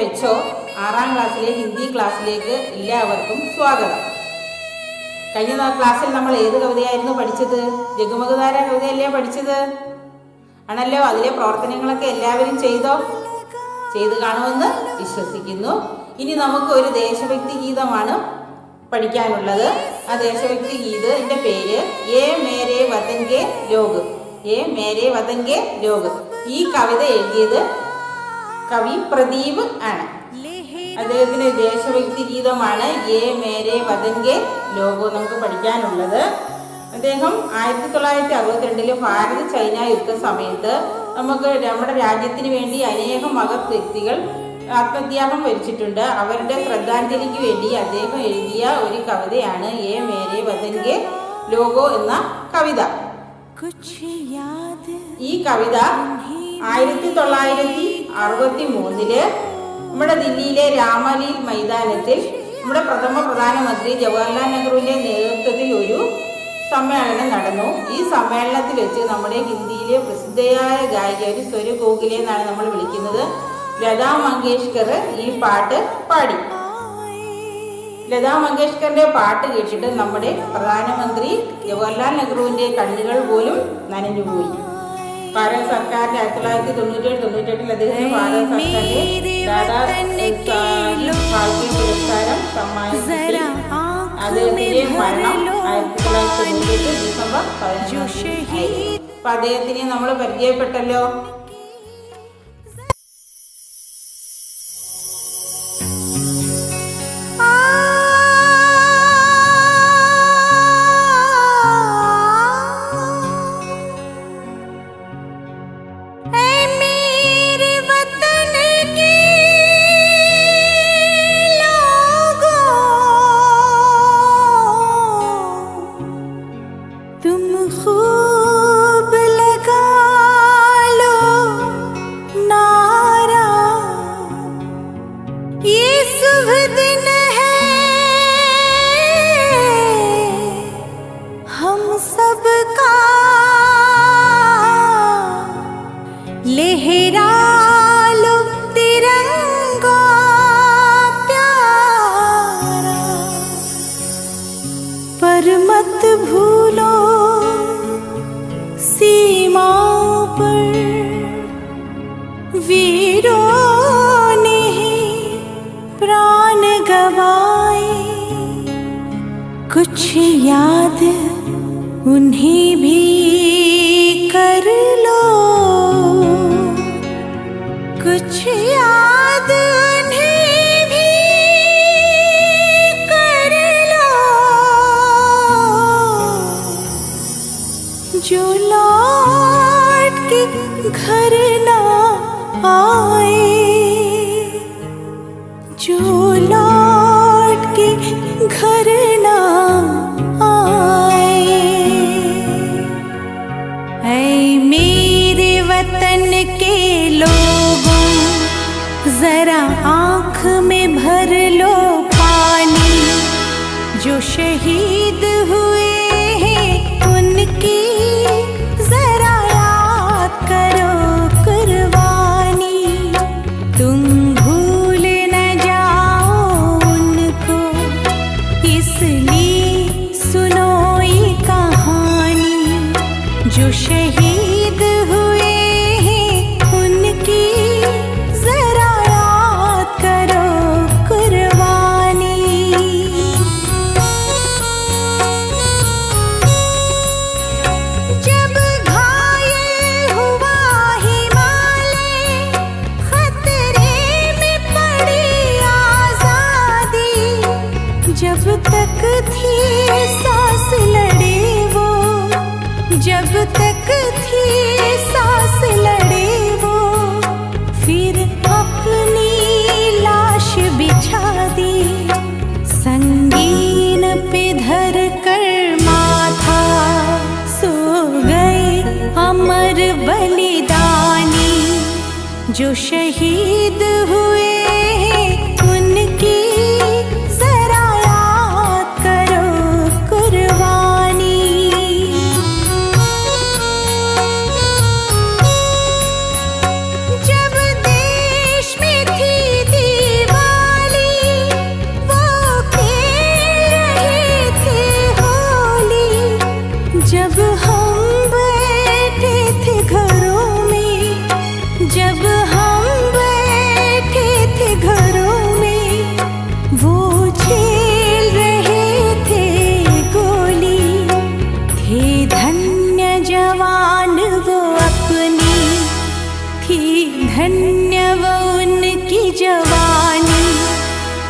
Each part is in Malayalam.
വെച്ചോ 6ാം ക്ലാസ്സിലെ ഹിന്ദി ക്ലാസ്സിലേക്ക് എല്ലാവർക്കും സ്വാഗതം. കഴിഞ്ഞ ക്ലാസ്സിൽ നമ്മൾ ഏത് കവിതയായിരുന്നു പഠിച്ചത്? ജഗമഗധാര കവിതയല്ലേ പഠിച്ചത്? ആണല്ലോ. അതിലെ പ്രവർത്തനങ്ങളൊക്കെ എല്ലാവരും ചെയ്തു കാണുമെന്ന് വിശ്വസിക്കുന്നു. ഇനി നമുക്ക് ഒരു ദേശഭക്തി ഗീതമാണ് പഠിക്കാനുള്ളത്. ആ ദേശഭക്തി ഗീതത്തിന്റെ പേര് ഏ മേരെ വതൻ കെ ലോഗ്. ഏ മേരെ വതൻ കെ ലോഗ്. ഈ കവിത എഴുതിയത് കവി പ്രദീപ് ആണ്. അദ്ദേഹത്തിന്റെ ദേശഭക്തി ഗീതമാണ് ഏ മേരെ വതൻ കെ ലോഗ് നമുക്ക് പഠിക്കാനുള്ളത്. അദ്ദേഹം 1962 ഭാരത് ചൈന യുദ്ധ സമയത്ത് നമ്മുടെ രാജ്യത്തിന് വേണ്ടി അനേകം മഹത് വ്യക്തികൾ ആത്മത്യാഗം വരിച്ചിട്ടുണ്ട്. അവരുടെ ശ്രദ്ധാഞ്ജലിക്ക് വേണ്ടി അദ്ദേഹം എഴുതിയ ഒരു കവിതയാണ് ഏ മേരെ വതൻ കെ ലോഗോ എന്ന കവിത. ഈ കവിത 1963 നമ്മുടെ ദില്ലിയിലെ രാമലീല മൈതാനത്തിൽ നമ്മുടെ പ്രഥമ പ്രധാനമന്ത്രി ജവഹർലാൽ നെഹ്റുവിന്റെ നേതൃത്വത്തിൽ ഒരു സമ്മേളനം നടന്നു. ഈ സമ്മേളനത്തിൽ വെച്ച് നമ്മുടെ ഹിന്ദിയിലെ പ്രസിദ്ധയായ ഗായിക, ഒരു സ്വരകോകില എന്നാണ് നമ്മൾ വിളിക്കുന്നത്, ലതാ മങ്കേഷ്കർ ഈ പാട്ട് പാടി. ലതാ മങ്കേഷ്കറിന്റെ പാട്ട് കേട്ടിട്ട് നമ്മുടെ പ്രധാനമന്ത്രി ജവഹർലാൽ നെഹ്റുവിന്റെ കണ്ണുകൾ പോലും നനഞ്ഞുപോയി. ഭാരത സർക്കാരിന്റെ 1997-98 അദ്ദേഹത്തിന് ഭാരത സർക്കാരിന്റെ ദാദാ ഫാൽക്കെ പുരസ്കാരം സമ്മാനിച്ചു. അദ്ദേഹത്തിന്റെ മരണം 1998 ഡിസംബർ 11. അപ്പൊ അദ്ദേഹത്തിനെ നമ്മൾ പരിചയപ്പെട്ടല്ലോ. कुछ याद उन्हें भी कर लो, कुछ याद उन्हें भी कर लो, जो लौट के घर ना आए, जो लौट के घर ना आए। ऐ मेरे वतन के लोगों, जरा आँख में भर लो पानी, जो शहीद हुए हैं उनकी जरा याद करो कुर्बानी। तुम भूल न जाओ उनको, इसलिए सुनो ये कहानी, जो शहीद हुए हैं उनकी जरा याद करो कुर्बानी। जब घायल हुआ हिमालय, खतरे में पड़ी आजादी, जब तक थी सांस लड़े वो, जब तक थी सांस लड़े वो, फिर अपनी लाश बिछा दी, संगीन पे धर कर माथा, सो गए अमर बलिदानी, जो शहीद हुए हैं उनकी जरा याद करो कुर्बानी। जब देश में थी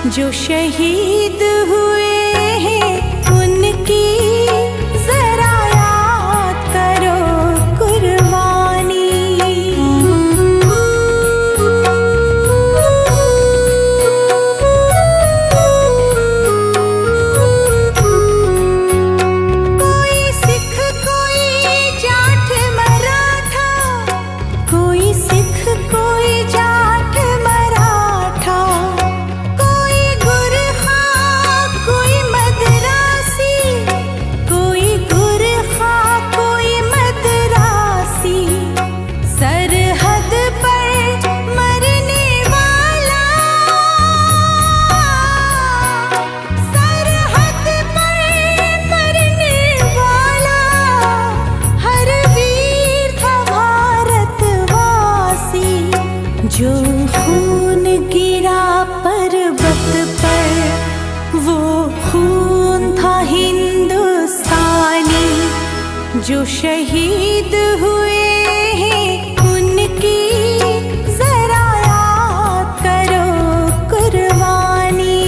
जो शहीद हुए हैं उनकी जरा याद करो कुर्बानी। कोई सिख कोई जाट मराठा, कोई सिख कोई जाट मराठा, कोई गुरखा कोई मदरासी, कोई गुरखा कोई मदरासी, सरहद पर मरने वाला, सरहद पर मरने वाला, हर वीर था भारतवासी। जो खून गिरा पर्वत पर वो खून था हिंदुस्तानी। जो शहीद हुए हैं उनकी जरा याद करो कुर्बानी।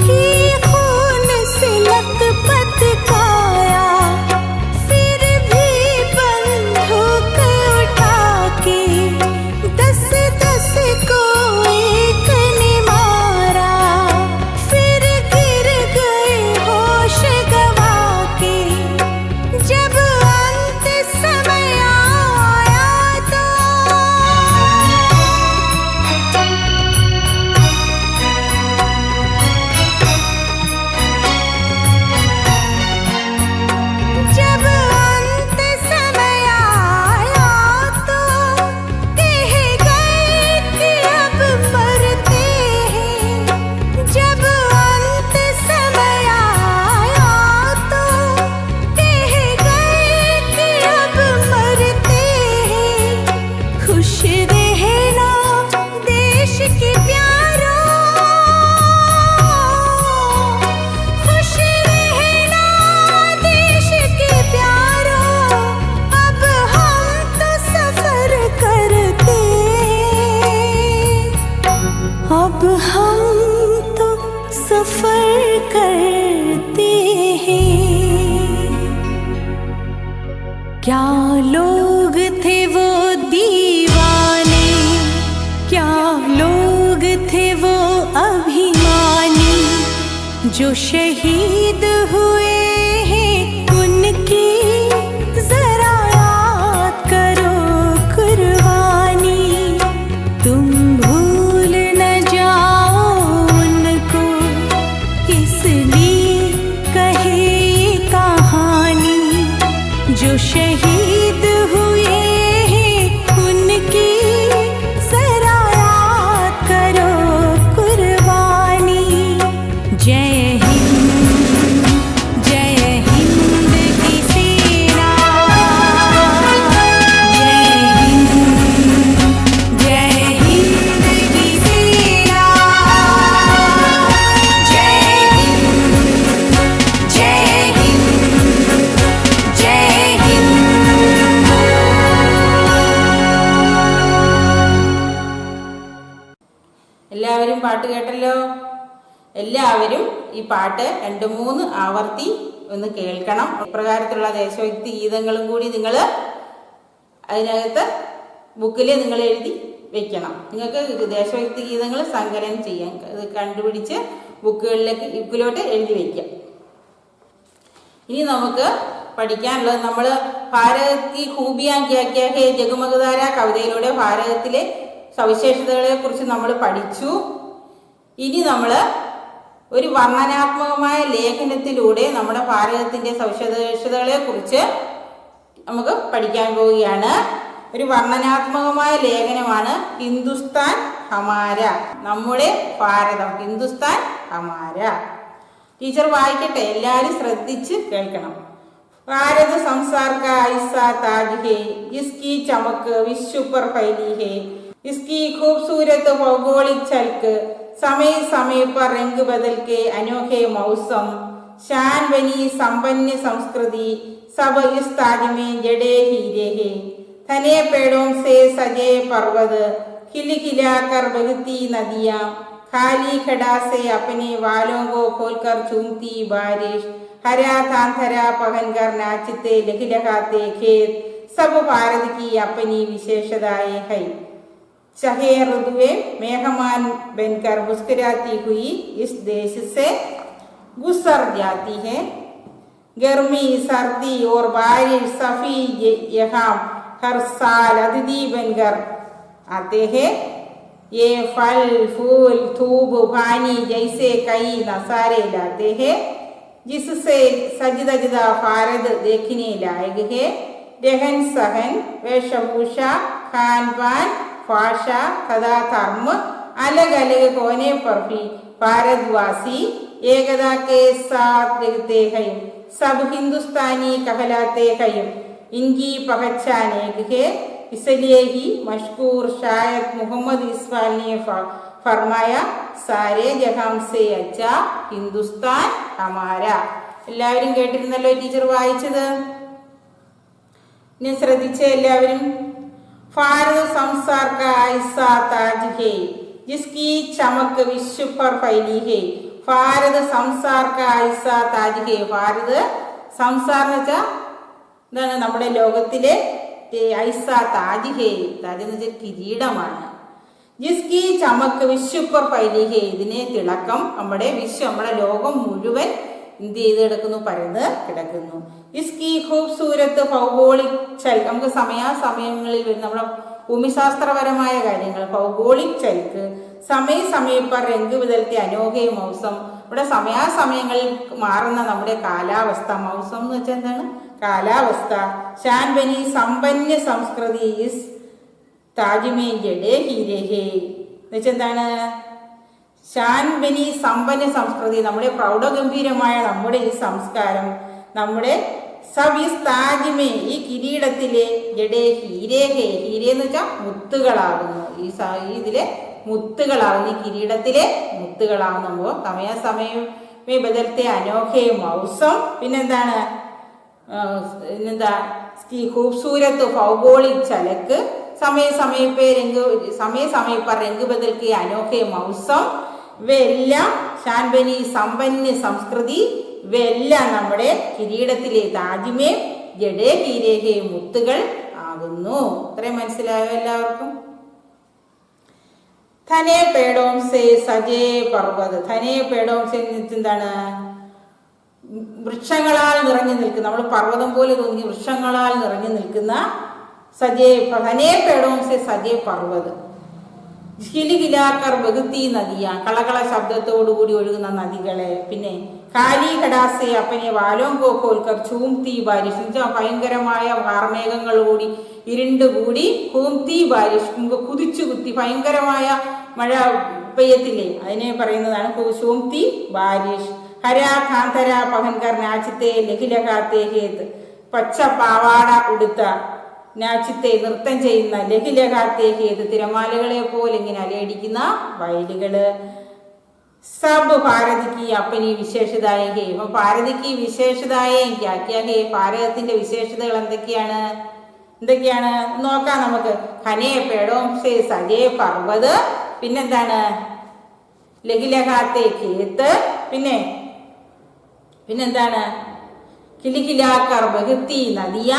ही खून से लथपथ काया, फिर भी बंदूक उठा के 10-10 को एक ने मारा, फिर गिर गए होश गवा के। जब अंत समय आया तो जब अंत समय आया तो कह गए कि अब मरते हैं। जब अंत समय आया तो कह गए कि अब मरते हैं। खुश रहना देश के प्यारों, खुश रहना देश के प्यारों, अब हम तो सफर करते हैं, अब हम तो सफर करते हैं। क्या लोग थे वो दीवाने, क्या लोग थे वो अभिमानी, जो शहीद हुए हैं उनकी जरा याद करो कुर्बानी। तुम भूल न जाओ उनको, इसलिए कहे ये कहानी। जो शहीद हुए हैं उनकी जरा याद करो कुर्बानी। जय हिंद, जय हिंद की सेना, जय हिंद, जय हिंद की सेना, जय हिंद, जय हिंद, जय हिंद। എല്ലാവരും പാട്ട് കേട്ടല്ലോ. എല്ലാവരും ഈ പാട്ട് 2-3 ആവർത്തി ഒന്ന് കേൾക്കണം. ഇപ്രകാരത്തിലുള്ള ദേശഭക്തി ഗീതങ്ങളും കൂടി നിങ്ങൾ അതിനകത്ത് ബുക്കിൽ നിങ്ങൾ എഴുതി വെക്കണം. നിങ്ങൾക്ക് ദേശഭക്തി ഗീതങ്ങൾ സങ്കലനം ചെയ്യാൻ ഇത് കണ്ടുപിടിച്ച് ബുക്കിലോട്ട് എഴുതി വയ്ക്കാം. ഇനി നമുക്ക് പഠിക്കാനുള്ളത്, നമ്മൾ ഭാരത് കി ഖൂബിയാ ക്യാ ക്യാ ഹേ ജഗ്മഗ്താര കവിതയിലൂടെ ഭാരതത്തിലെ സവിശേഷതകളെ കുറിച്ച് നമ്മൾ പഠിച്ചു. ഇനി നമ്മൾ ഒരു വർണ്ണനാത്മകമായ ലേഖനത്തിലൂടെ നമ്മുടെ ഭാരതത്തിൻ്റെ സവിശേഷതകളെ കുറിച്ച് നമുക്ക് പഠിക്കാൻ പോവുകയാണ്. ഒരു വർണ്ണനാത്മകമായ ലേഖനമാണ് ഹിന്ദുസ്ഥാൻ ഹമാര, നമ്മുടെ ഭാരതം, ഹിന്ദുസ്ഥാൻ ഹമാര. ടീച്ചർ വായിക്കട്ടെ, എല്ലാവരും ശ്രദ്ധിച്ച് കേൾക്കണം. भारत संसार का ऐसा ताज है जिसकी चमक विश्व पर फैली है, इसकी खूबसूरत भौगोलिक झलक समय समय पर रंग बदल के अनोखे मौसम शान बनी संपन्न संस्कृति सब इस ताज में जड़े हीरे हैं घने पेड़ों से सजे पर्वत खिलखिला कर बहती नदियाँ खाली खड़ा से अपने वालों को खोलकर चूमती बारिश हरा थांथरा पहनकर नाचते लहलहाते खेत सब भारत की अपनी विशेषताएं है। चाहे ऋतुए मेहमान बनकर मुस्कुराती हुई इस देश से गुजर जाती है। गर्मी सर्दी और बारिश सभी यहाँ हर साल अतिथि बनकर आते हैं। ये फल फूल धूप पानी जैसे कई नजारे लाते हैं जिससे सजदा भारत देखने लायक है। रहन सहन वेशभूषा खान पान भाषा तथा धर्म अलग अलग होने पर भी भारतवासी एकता के साथ रहते हैं। सब हिंदुस्तानी कहलाते हैं। इनकी पहचान एक है। इसलिए ही मशहूर शायर मोहम्मद इस्माइल ने फरमाया सारे जहां से अच्छा हिंदुस्तान हमारा। എല്ലാവരും കേട്ടിരുന്നല്ലോ ടീച്ചർ വായിച്ചത്. ഇനി ശ്രദ്ധിച്ചേ എല്ലാവരും. भारत संसार का ऐसा ताज है जिसकी चमक विश्व पर फैली है. भारत संसार का ऐसा ताज है. ഭാരത് സംസാർ എന്ന് വെച്ചാൽ എന്താണ്? നമ്മുടെ ലോകത്തിലെ ഐസ താജ് ഹേ. താജ് എന്ന് വെച്ചാൽ കിരീടമാണ്. ജിസ്കി ചമക്ക് വിശ്വപ്പർ ഫൈലി ഹേ. ഇതിനെ തിളക്കം നമ്മുടെ നമ്മുടെ ലോകം മുഴുവൻ എന്ത് ചെയ്ത് കിടക്കുന്നു? പരന്ന് കിടക്കുന്നു. ഇസ്കി ഖൂബ്സൂരത്ത് ഭൗഗോളിക് ചൽ. നമുക്ക് സമയാസമയങ്ങളിൽ വരുന്ന നമ്മുടെ ഭൂമിശാസ്ത്രപരമായ കാര്യങ്ങൾ ഭൗഗോളിക് ചൽക്ക് സമയ സമയപ്പർ രംഗ് ബദൽത്തെ അനോഖേ മൗസം. ഇവിടെ സമയാസമയങ്ങളിൽ മാറുന്ന നമ്മുടെ കാലാവസ്ഥ. മൗസം എന്ന് വെച്ചാൽ എന്താണ്? കാലാവസ്ഥ. ഷാൻ ബനി സമ്പന്ന സംസ്കൃതി ഇസ് താജ്മേ ജഡേ ഹീരേ ഹേ എന്ന് വെച്ചാൽ എന്താണ്? ഷാൻ ബനി സമ്പന്ന സംസ്കൃതി, നമ്മുടെ പ്രൗഢഗംഭീരമായ നമ്മുടെ ഈ സംസ്കാരം നമ്മുടെ സബ് ഇസ് താജ്മേ ഈ കിരീടത്തിലെ ജഡേ ഹീരേ ഹേ. ഹീരേ എന്ന് വെച്ചാൽ മുത്തുകളാകുന്നു. ഇതിലെ മുത്തുകളാവുന്നു. ഈ കിരീടത്തിലെ മുത്തുകളാവുമ്പോൾ സമയാസമയം ബദൽത്തെ അനോഖേ മൗസം. പിന്നെന്താണ്? खूबसूरत भौगोलिक झलक समय समय पर रंग बदल के अनोखे मौसम ഇവയെല്ലാം ഷാൻബനി സമ്പന്ന സംസ്കൃതി ഇവയെല്ലാം നമ്മുടെ കിരീടത്തിലെ താജ്മേ ജഡേ ഹീരേ മുത്തുകൾ ആകുന്നു. ഇത്രയും മനസ്സിലായോ എല്ലാവർക്കും? ധനേ പേടോം സേ സജേ പർവ്വത്. ധനേ പേടോം സേ എന്താണ്? വൃക്ഷങ്ങളാൽ നിറഞ്ഞു നിൽക്കുന്ന, നമ്മൾ പർവ്വതം പോലെ തോന്നി വൃക്ഷങ്ങളാൽ നിറഞ്ഞു നിൽക്കുന്ന സജേ ധനേ പേടോം സേ സജേ പർവ്വത് ഹിലിഹിലാക്കർ ബഹുത്തി നദിയ കളകള ശബ്ദത്തോടുകൂടി ഒഴുകുന്ന നദികളെ. പിന്നെ കാലി ഘടാസെ അപ്പനെ വാലോം കോക്കോൽക്കർ ചൂംതി ബാരിഷ് ഭയങ്കരമായ വാർമേഘങ്ങളോടി ഇരുണ്ടുകൂടി കൂംതി ബാരിഷ് കുതിച്ചു കുത്തി ഭയങ്കരമായ മഴ പെയ്യത്തില്ലേ, അതിനെ പറയുന്നതാണ് ചൂംതി ബാരിഷ്. ഹരാ കാന്തര പഹൻകർ നാച്ചത്തെ ലഘുലഹാത്തെ ഹേത് പച്ച പാവാട ഉടുത്ത നാച്ചത്തെ നൃത്തം ചെയ്യുന്ന ലഘുലഹാത്തെ ഹേത് തിരമാലകളെ പോലെ ഇങ്ങനെ അലയടിക്കുന്ന വയലുകള്. സബ് ഭാരതിക്ക് അപ്പനി വിശേഷതായ ഹേ. അപ്പൊ ഭാരതിക്ക് വിശേഷതായ ഹേ. ഭാരതത്തിന്റെ വിശേഷതകൾ എന്തൊക്കെയാണ് നോക്കാം നമുക്ക്. ഖനേ പേടോം സേ സജേ പർവ്വത്, പിന്നെന്താണ്? ലഘുലഹാത്തെ ഖേത്ത്, പിന്നെന്താണ്? കിലികിലാക്കർ ബഹുത്തി നദിയ,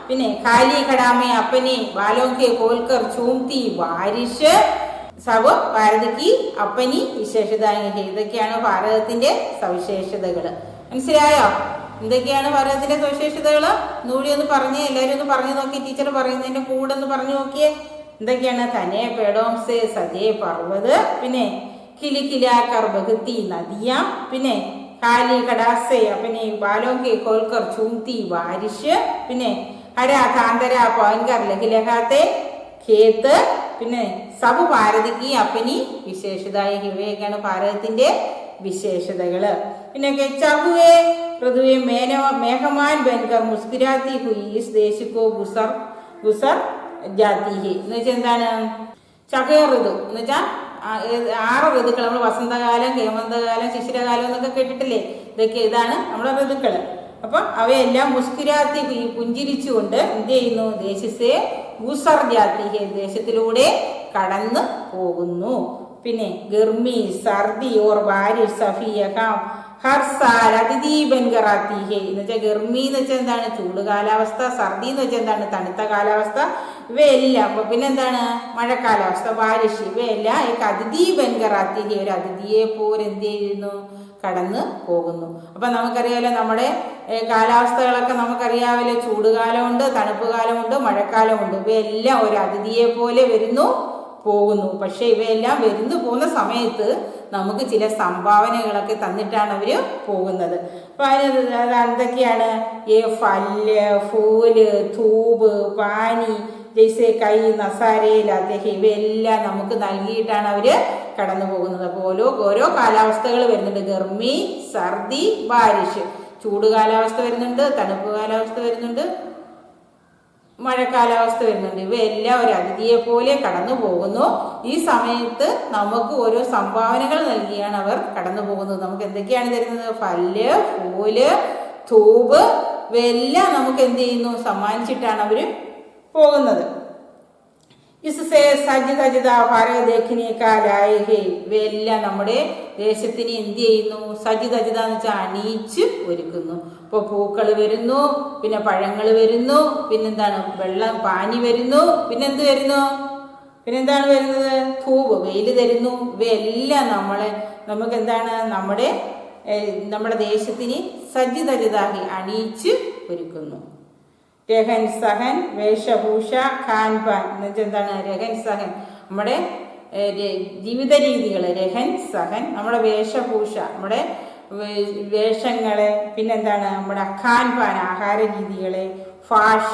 പിന്നെ കാലി ഖടാമേ അപ്പനെ വാലോക്കെ കോൽക്കർ ചൂംതി ബാരിഷ്. സബ് ഭാരതിക്ക് അപ്പനി വിശേഷതായ. ഇതൊക്കെയാണ് ഭാരതത്തിന്റെ സവിശേഷതകൾ. മനസ്സിലായോ? എന്തൊക്കെയാണ് ഭാരതത്തിന്റെ സവിശേഷതകൾ? നൂടി ഒന്ന് പറഞ്ഞേ, എല്ലാവരും ഒന്ന് പറഞ്ഞു നോക്കി. ടീച്ചർ പറയുന്നതിന്റെ കൂടെ ഒന്ന് പറഞ്ഞു നോക്കിയേ. എന്തൊക്കെയാണ്? ധനേ പേടോം സേ സജേ പർവ്വത്, പിന്നെ കിലികിലാക്കർ ബഹുത്തി നദിയ, പിന്നെ കാലി ഖടാസെ അപ്പനെ ബാലോക്കെ കോൽക്കർ ചൂംതി ബാരിഷ്, പിന്നെ ഹരാ കാന്തര പവൻകർ ലഘുലഹാത്തെ ഖേത്ത്, പിന്നെ സബ് ഭാരതിക്ക് അപ്പനി വിശേഷതായ. ഇവയൊക്കെയാണ് ഭാരതത്തിന്റെ വിശേഷതകള്. പിന്നെ ചഹുവേ ഋതുവേ മേഘമാൻ ബൻകർ മുസ്കുരാത്തി ഹുയി ഇസ് ദേശിക്കോ ഗുസർ ജാതി ഹെ എന്ന് വെച്ചാൽ എന്താണ്? ചഹേ ഋതു എന്ന് വെച്ചാൽ 6 ഋതുക്കൾ നമ്മൾ വസന്തകാലം, ഹേമന്തകാലം, ശിശിരകാലം എന്നൊക്കെ കേട്ടിട്ടില്ലേ? ഇതാണ് നമ്മുടെ ഋതുക്കൾ. അപ്പൊ അവയെല്ലാം മുസ്കുരാത്തി പുഞ്ചിരിച്ചുകൊണ്ട് എന്ത് ചെയ്യുന്നു? ദേശസേ ഗുസർ ജാത്തി ഹേ, ദേശത്തിലൂടെ കടന്നു പോകുന്നു. പിന്നെ ഗർമി, സർദി ഓർ ബാരിഷ് സഫിയഹാം ഹർ സാൽ അതിഥി ബൻകറാത്തി ഹേ എന്ന് വെച്ചാൽ ഗർമി എന്ന് വെച്ചാൽ എന്താണ്? ചൂട് കാലാവസ്ഥ. സർദി എന്ന് വെച്ചാൽ എന്താണ്? തണുത്ത കാലാവസ്ഥ. ഇവയെല്ലാം പിന്നെന്താണ്? മഴക്കാലാവസ്ഥ, ബാരിഷ്. ഇവയെല്ലാം അതിഥി ബൻകറാത്തി ഹേ, ഒരു അതിഥിയെ പോലെ എന്ത് ചെയ്യുന്നു? കടന്നു പോകുന്നു. അപ്പൊ നമുക്കറിയാലോ നമ്മുടെ കാലാവസ്ഥകളൊക്കെ നമുക്കറിയാമല്ലോ. ചൂടുകാലമുണ്ട്, തണുപ്പ് കാലമുണ്ട്, മഴക്കാലമുണ്ട്. ഇവയെല്ലാം ഒരു അതിഥിയെ പോലെ വരുന്നു, പോകുന്നു. പക്ഷെ ഇവയെല്ലാം വരുന്നു പോകുന്ന സമയത്ത് നമുക്ക് ചില സംഭാവനകളൊക്കെ തന്നിട്ടാണ് അവര് പോകുന്നത്. അപ്പൊ അത് എന്തൊക്കെയാണ്? ഫല്, ഫൂല്, ധൂപ്, പാനി, ജയ്സെ കൈ, നസാരേ, ലദ്ദേഹ, ഇവയെല്ലാം നമുക്ക് നൽകിയിട്ടാണ് അവര് കടന്നു പോകുന്നത്. അപ്പോൾ ഓരോ കാലാവസ്ഥകൾ വരുന്നുണ്ട്. ഗർമി, സർദി, ബാരിഷ്. ചൂട് കാലാവസ്ഥ വരുന്നുണ്ട്, തണുപ്പ് കാലാവസ്ഥ വരുന്നുണ്ട്, മഴക്കാലാവസ്ഥ വരുന്നുണ്ട്. ഇവയെല്ലാം ഒരു അതിഥിയെ പോലെ കടന്നു പോകുന്നു. ഈ സമയത്ത് നമുക്ക് ഓരോ സംഭാവനകൾ നൽകിയാണ് അവർ കടന്നു പോകുന്നത്. നമുക്ക് എന്തൊക്കെയാണ് തരുന്നത്? ഫല്, ഫൂല്, ധൂപ്, ഇവയെല്ലാം നമുക്ക് എന്ത് ചെയ്യുന്നു? സമ്മാനിച്ചിട്ടാണ് അവര് പോകുന്നത്. ഇവയെല്ലാം നമ്മുടെ ദേശത്തിന് എന്ത് ചെയ്യുന്നു? സജിതജിത എന്ന് വെച്ചാൽ അണിയിച്ച് ഒരുക്കുന്നു. ഇപ്പൊ പൂക്കൾ വരുന്നു, പിന്നെ പഴങ്ങൾ വരുന്നു, പിന്നെന്താണ്? വെള്ളം, പാനി വരുന്നു, പിന്നെന്ത് വരുന്നു? പിന്നെന്താണ് വരുന്നത്? ധൂപ്, വെയിൽ തരുന്നു. ഇവയെല്ലാം നമുക്ക് എന്താണ്? നമ്മുടെ ദേശത്തിന് സജിതജിതാഹി അണിയിച്ച് ഒരുക്കുന്നു. രഹൻ സഹൻ, വേഷഭൂഷ, ഖാൻപാൻ എന്ന് വെച്ചാൽ എന്താണ്? രഹൻ സഹൻ നമ്മുടെ ജീവിത രീതികള്, രഹൻ സഹൻ നമ്മുടെ വേഷഭൂഷ, നമ്മുടെ വേഷങ്ങളെ, പിന്നെന്താണ്? നമ്മുടെ ഖാൻപാൻ ആഹാര രീതികളെ, ഭാഷ,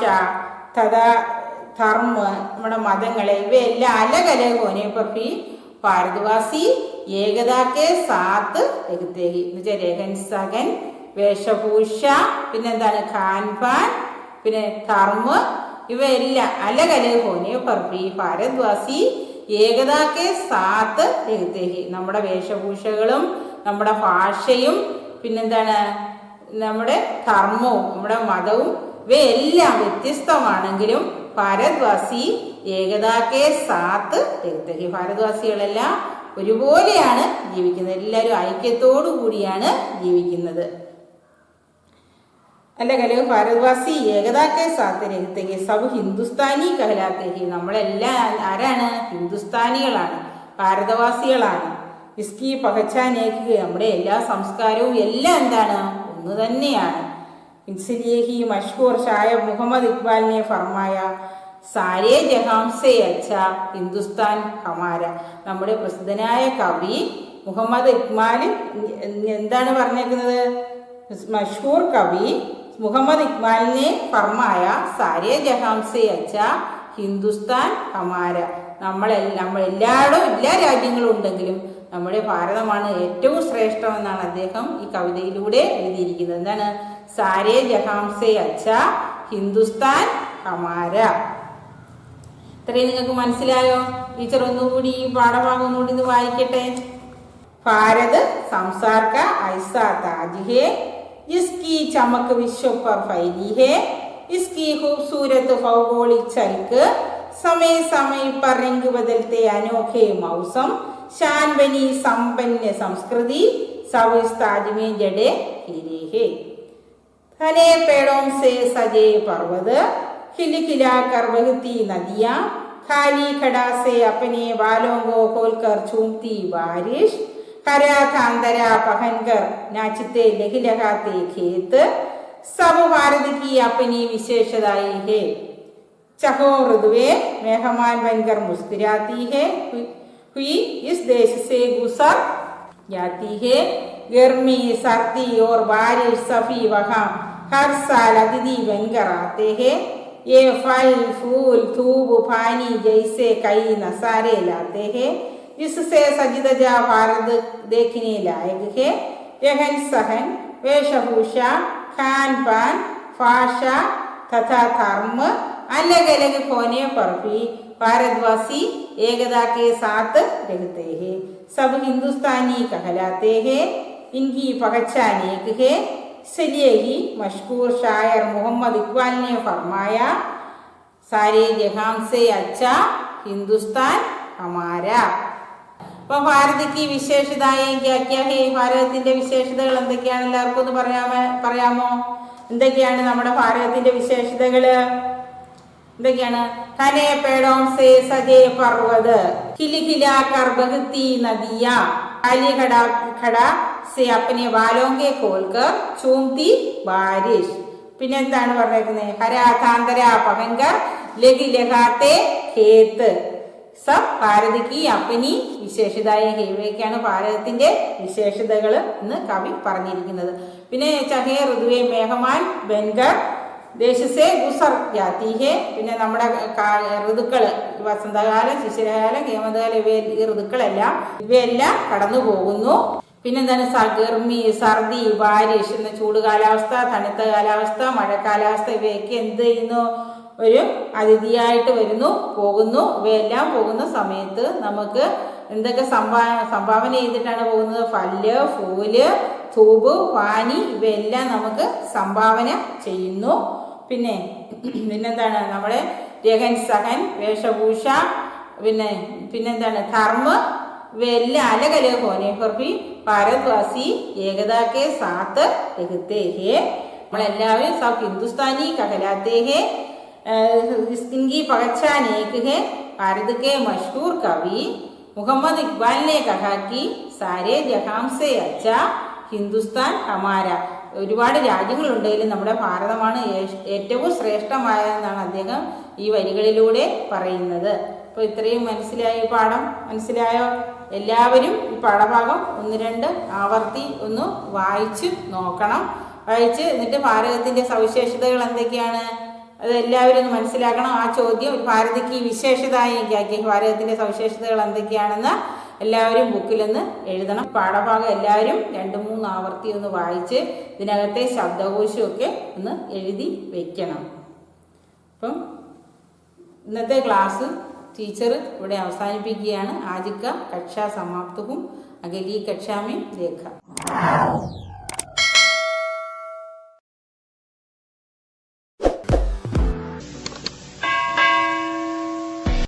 ധർമ്മ നമ്മുടെ മതങ്ങളെ, ഇവയെല്ലാം അലകല ഹോനെ പി ഭാരതവാസി ഏകതാക്കെ സാത്ത് രഹത്തേഹി എന്ന് വെച്ചാൽ രഹൻ സഹൻ, വേഷഭൂഷ, പിന്നെന്താണ്? ഖാൻപാൻ, പിന്നെ ധർമ്മ, ഇവയെല്ലാം അലകല ഹോനെ പർപ്പി ഭാരതവാസി ഏകതാക്കെ സാത്ത് രഹത്തേഹി നമ്മുടെ വേഷഭൂഷകളും നമ്മുടെ ഭാഷയും പിന്നെന്താണ്? നമ്മുടെ ധർമ്മവും നമ്മുടെ മതവും ഇവയെല്ലാം വ്യത്യസ്തമാണെങ്കിലും ഭാരതവാസി ഏകതാക്കെ സാത്ത് രഹത്തേഹി ഭാരതവാസികളെല്ലാം ഒരുപോലെയാണ് ജീവിക്കുന്നത്. എല്ലാവരും ഐക്യത്തോടു കൂടിയാണ് ജീവിക്കുന്നത്. അല്ലകല് ഭാരതവാസി ഏകതാക്കെ സാത്ത് രഹത്തേഹി സബ് ഹിന്ദുസ്ഥാനി കഹലാത്തേഹി നമ്മളെല്ലാം ആരാണ്? ഹിന്ദുസ്ഥാനികളാണ്, ഭാരതവാസികളാണ്. ഇസ്കി പഹച്ചാനേക്ക് നമ്മുടെ എല്ലാ സംസ്കാരവും എല്ലാം എന്താണ്? ഒന്ന് തന്നെയാണ്. ഇസ്ലിയേ മഷ്ഹൂർ ഷായർ മുഹമ്മദ് ഇക്ബാലിനെ ഫർമായ സാരേ ജഹാംസെ അച്ഛ ഹിന്ദുസ്ഥാൻ ഹമാര നമ്മുടെ പ്രസിദ്ധനായ കവി മുഹമ്മദ് ഇക്ബാൽ എന്താണ് പറഞ്ഞേക്കുന്നത്? മഷ്ഹൂർ കവി മുഹമ്മദ് ഇക്ബാലിനെ ഫർമായ സാരേ ജഹാംസെ അച്ഛ ഹിന്ദുസ്ഥാൻ ഹമാര നമ്മളെല്ലായിടും എല്ലാ രാജ്യങ്ങളും ഉണ്ടെങ്കിലും നമ്മുടെ ഭാരതമാണ് ഏറ്റവും ശ്രേഷ്ഠമെന്നാണ് അദ്ദേഹം ഈ കവിതയിലൂടെ എഴുതിയിരിക്കുന്നത്. എന്താണ്? സാരേ ജഹാംസെ അച്ഛ ഹിന്ദുസ്ഥാൻ ഹമാര. ഇത്രയും നിങ്ങൾക്ക് മനസ്സിലായോ? ടീച്ചർ ഒന്നുകൂടി ഈ പാഠഭാഗം ഒന്നുകൂടി ഇത് വായിക്കട്ടെ. ഭാരത് സംസാർ കാ ഐസാ താജ് ഹേ जिसकी चमक विश्व पर फैली है, इसकी खूबसूरत भौगोलिक झलक, समय समय पर रंग बदलते अनोखे मौसम, शान बनी संपन्न संस्कृति, सब इस ताज में जड़े हीरे है. घने पेड़ों से सजे पर्वत, खिलखिला कर बहती नदियाँ, खाली खड़ा से अपने बालों को खोलकर चूमती बारिश, हरा थांदरा पहनकर नाचते लहलहाते खेत, सब भारत की अपनी विशेषताएं है. चहो ऋतुएं मेहमान बनकर मुस्कुराती है, हुई इस देश से गुजर जाती है. गर्मी, सर्दी और बारिश सभी वहाँ हर साल अतिथि बनकर आते हैं. ये फल, फूल, धूप, पानी जैसे कई नजारे लाते हैं. इससे सजदजा भारत देखने लायक है. रहन सहन, वेशभूषा, खान पान, भाषा तथा धर्म अलग अलग होने पर भी भारतवासी एकता के साथ रहते हैं, सब हिंदुस्तानी कहलाते हैं, इनकी पहचान एक है, इसलिए ही मशहूर शायर मोहम्मद इकबाल ने फरमाया, सारे जहां से अच्छा हिंदुस्तान हमारा. അപ്പൊ ഭാരതിക്ക് വിശേഷതായും ഹേ, ഭാരതത്തിന്റെ വിശേഷതകൾ എന്തൊക്കെയാണ്? എല്ലാവർക്കും ഒന്ന് പറയാമോ? എന്തൊക്കെയാണ് നമ്മുടെ ഭാരതത്തിന്റെ വിശേഷതകള്? എന്തൊക്കെയാണ്? ഘനെ പേടോം സേ സജേ പർവ്വത്, ഖിലിഖിലാ കർ ബഹ്തി നദിയാ, കാലി ഖടാ സേ അപ്നെ ബാലോം കെ ഖോൽകർ ചൂംതി ബാരിഷ്. പിന്നെ എന്താണ് പറഞ്ഞേക്കുന്നത്? ഹരാ താന്തരാ പഹൻകർ ലഗി ലഗാത്തെ ഖേത്ത്. സബ് ഭാരതിക്ക് അപ്പനി വിശേഷതായ ഹേവയ്ക്കാണ് ഭാരതത്തിന്റെ വിശേഷതകൾ എന്ന് കവി പറഞ്ഞിരിക്കുന്നത്. പിന്നെ ചഹേ ഋതുവേ മേഘമാൻ ബെൻഗർ ദേശസേ ഗുസർ ജാതി ഹേ. പിന്നെ നമ്മുടെ ഋതുക്കള്, വസന്തകാലം, ശിശിരകാലം, ഹേമന്തകാലം, ഈ ഋതുക്കളെല്ലാം ഇവയെല്ലാം കടന്നു പോകുന്നു. പിന്നെന്താണ്? ഗർമി, സർദി, ബാരിഷ് എന്ന ചൂട് കാലാവസ്ഥ, തണുത്ത കാലാവസ്ഥ, മഴക്കാലാവസ്ഥ, ഇവയൊക്കെ എന്ത് ചെയ്യുന്നു? ഒരു അതിഥിയായിട്ട് വരുന്നു, പോകുന്നു. ഇവയെല്ലാം പോകുന്ന സമയത്ത് നമുക്ക് എന്തൊക്കെ സംഭാവന ചെയ്തിട്ടാണ് പോകുന്നത്? ഫല്ല്, ഫൂല്, ധൂപ്, പാനി ഇവയെല്ലാം നമുക്ക് സംഭാവന ചെയ്യുന്നു. പിന്നെന്താണ്? നമ്മുടെ രഹൻ സഹൻ, വേഷഭൂഷ, പിന്നെന്താണ്? ധർമ്മ, ഇവയെല്ലാം അലകല് ഹോനെ ഫർ ഭി ഭാരത്വാസി ഏകതാ കെ സാത്ത് രഹത്തെ ഹേ. നമ്മളെല്ലാവരും സബ് ഹിന്ദുസ്ഥാനി कहलाते हैं, इनकी पहचान एक है. भारत के मशहूर कवि मोहम्मद इकबाल ने कहा कि सारे जहां से अच्छा ഹിന്ദുസ്ഥാൻ ഹമാര. ഒരുപാട് രാജ്യങ്ങളുണ്ടെങ്കിലും നമ്മുടെ ഭാരതമാണ് ഏറ്റവും ശ്രേഷ്ഠമായതെന്നാണ് അദ്ദേഹം ഈ വരികളിലൂടെ പറയുന്നത്. അപ്പോൾ ഇത്രയും മനസ്സിലായി, പാഠം മനസ്സിലായോ? എല്ലാവരും ഈ പാഠഭാഗം 1-2 ആവർത്തി ഒന്ന് വായിച്ച് നോക്കണം. വായിച്ച് എന്നിട്ട് ഭാരതത്തിന്റെ സവിശേഷതകൾ എന്തൊക്കെയാണ് അത് എല്ലാവരും ഒന്ന് മനസ്സിലാക്കണം. ആ ചോദ്യം, ഭാരതിക്ക് വിശേഷതായി ഭാരതത്തിന്റെ സവിശേഷതകൾ എന്തൊക്കെയാണെന്ന് എല്ലാവരും ബുക്കിലൊന്ന് എഴുതണം. പാഠഭാഗം എല്ലാവരും 2-3 ആവർത്തി ഒന്ന് വായിച്ച് ഇതിനകത്തെ ശബ്ദകോശമൊക്കെ ഒന്ന് എഴുതി വെക്കണം. അപ്പം ഇന്നത്തെ ക്ലാസ് ടീച്ചർ ഇവിടെ അവസാനിപ്പിക്കുകയാണ്. ആജിക്ക കക്ഷാ സമാപ്തവും അഗലി കക്ഷാമി ലേഖ.